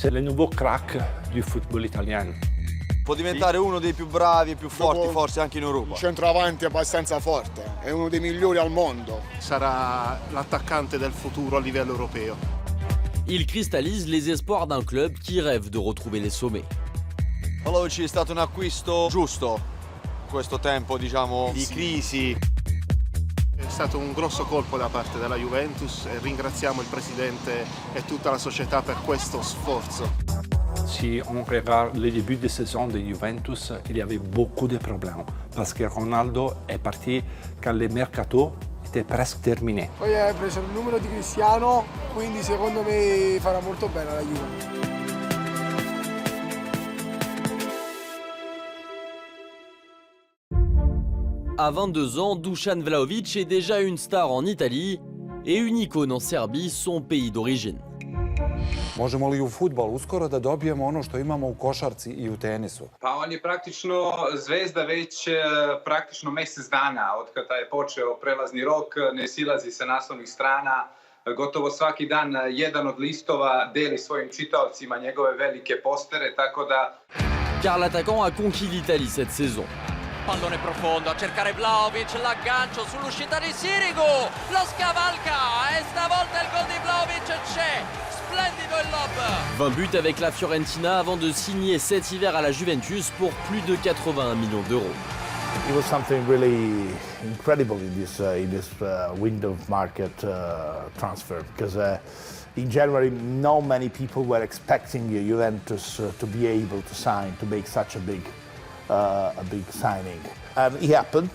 C'est le nouveau crack du football italien. Può diventare uno dei più bravi e più forti forse anche in Europa. Un centravanti abbastanza forte, è uno dei migliori al mondo. Sarà l'attaccante del futuro a livello europeo. Il cristallise les espoirs d'un club qui rêve de retrouver les sommets. Vlahovic è stato un acquisto giusto in questo tempo, diciamo, di crisi. È stato un grosso colpo da parte della Juventus e ringraziamo il presidente e tutta la società per questo sforzo. Si on regarde le début de saison de Juventus, il y avait beaucoup de problèmes parce que Ronaldo est parti quand le mercato était presque terminé. Poi hai preso il numero di Cristiano, quindi secondo me farà molto bene la Juve. À 22 ans, Dusan Vlahovic est déjà une star en Italie et une icône en Serbie, son pays d'origine. Možemo li u fudbalu uskoro da dobijemo ono što imamo u košarci i u tenisu? Pa on je praktično zvezda već praktično mjesec dana od kada je počeo prelazni rok, ne silazi sa naslovnih strana, gotovo svaki dan jedan od listova deli svojim čitaocima njegove velike postere, tako da... Car l'attaquant a conquis l'Italie cette saison. Pallone profondo a cercare Vlahovic, l'aggancio sull'uscita di Sirigu, lo scavalca e stavolta il gol di Vlahovic c'è, splendido il lob. 20 buts avec la Fiorentina avant de signer cet hiver à la Juventus pour plus de 81 millions d'euros. It was something really incredible in this window of market transfer because in January not many people were expecting Juventus to be able to sign, to make such a big signing. And it happened.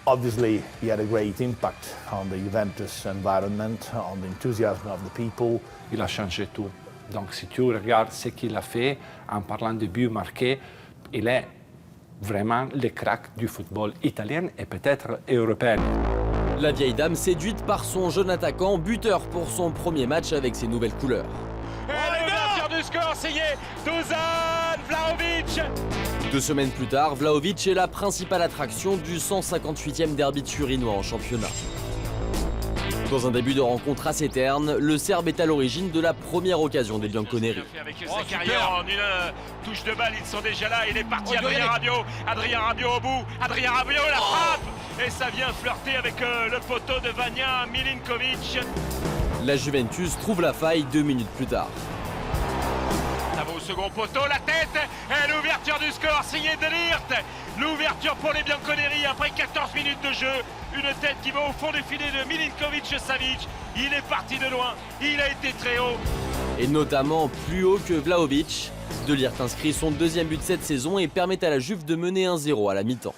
Obviously, he had a great impact on the Juventus environment, on the enthusiasm of the people. Il a changé tout. Donc si tu regardes ce qu'il a fait en parlant de buts marqués, il est vraiment le crack du football italien et peut-être européen. La vieille dame séduite par son jeune attaquant, buteur pour son premier match avec ses nouvelles couleurs. Et l'ouverture du score signé Dusan Vlahovic. 2 semaines plus tard, Vlahovic est la principale attraction du 158e derby turinois en championnat. Dans un début de rencontre assez terne, le Serbe est à l'origine de la première occasion des Bianconeri. Avec Zakarian, une touche de balle, ils sont déjà là, il est parti Adrien Rabiot au bout, Adrien Rabiot la frappe et ça vient flirter avec le poteau de Vanja Milinkovic. La Juventus trouve la faille 2 minutes plus tard. Ça va au second poteau, la tête et l'ouverture du score signé De Ligt. L'ouverture pour les Bianconeri après 14 minutes de jeu. Une tête qui va au fond du filet de Milinkovic-Savic. Il est parti de loin, il a été très haut. Et notamment plus haut que Vlahovic. De Ligt inscrit son 2e but cette saison et permet à la Juve de mener 1-0 à la mi-temps.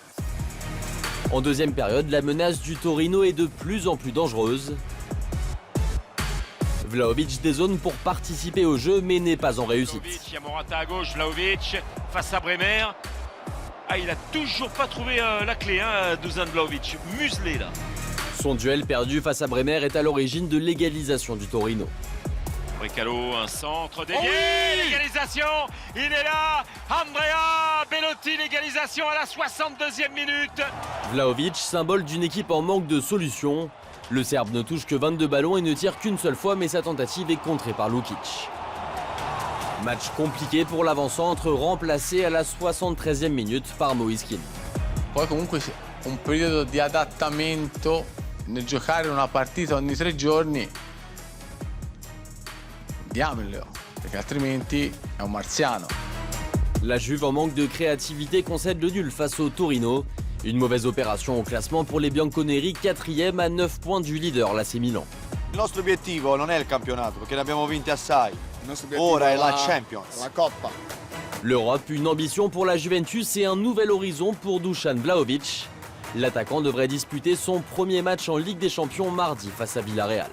En deuxième période, la menace du Torino est de plus en plus dangereuse. Vlahovic dézone pour participer au jeu mais n'est pas en réussite. Il y a Morata à gauche, Vlahovic face à Bremer. Ah, il a toujours pas trouvé la clé, Dusan Vlahovic, muselé là. Son duel perdu face à Bremer est à l'origine de l'égalisation du Torino. Brecalo, un centre dévié, l'égalisation, il est là, Andrea Bellotti, l'égalisation à la 62e minute. Vlahovic, symbole d'une équipe en manque de solutions. Le Serbe ne touche que 22 ballons et ne tire qu'une seule fois, mais sa tentative est contrée par Lukic. Match compliqué pour l'avant-centre, remplacé à la 73e minute par Moise Kean. Poi comunque un periodo di adattamento nel giocare una partita ogni 3 giorni, diamolo, perché altrimenti è un marziano. La Juve en manque de créativité concède le nul face au Torino. Une mauvaise opération au classement pour les Bianconeri, 4e à 9 points du leader, l'AC Milan. Il nostro obiettivo non è il campionato, perché ne abbiamo vinti assai. Ora è la Champions. La Coppa. L'Europe, une ambition pour la Juventus et un nouvel horizon pour Dusan Vlahovic. L'attaquant devrait disputer son premier match en Ligue des Champions mardi face à Villarreal.